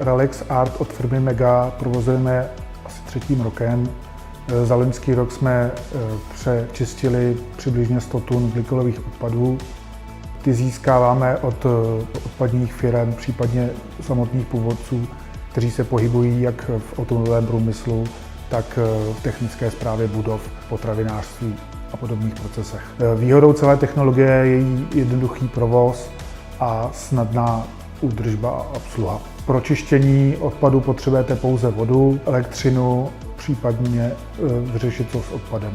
Relax Art od firmy Mega provozujeme asi 3. rokem. Za loňský rok jsme přečistili přibližně 100 tun glykolových odpadů. Ty získáváme od odpadních firem, případně samotných původců, kteří se pohybují jak v automobilovém průmyslu, tak v technické správě budov, potravinářství a podobných procesech. Výhodou celé technologie je její jednoduchý provoz a snadná údržba a obsluha. Pro čištění odpadu potřebujete pouze vodu, elektřinu, případně vyřešit co s odpadem.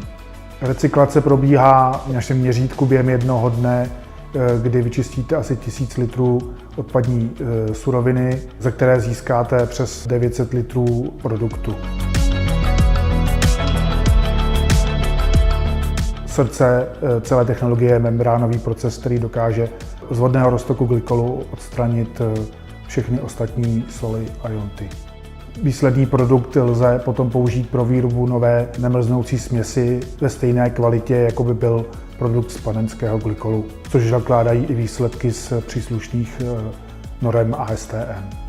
Recyklace probíhá v našem měřítku během jednoho dne, kdy vyčistíte asi 1000 litrů odpadní suroviny, ze které získáte přes 900 litrů produktu. Srdce celé technologie je membránový proces, který dokáže z vodného roztoku glykolu odstranit všechny ostatní soli a ionty. Výsledný produkt lze potom použít pro výrobu nové nemrznoucí směsi ve stejné kvalitě, jako by byl produkt z panenského glykolu, což zakládají i výsledky z příslušných norem ASTM.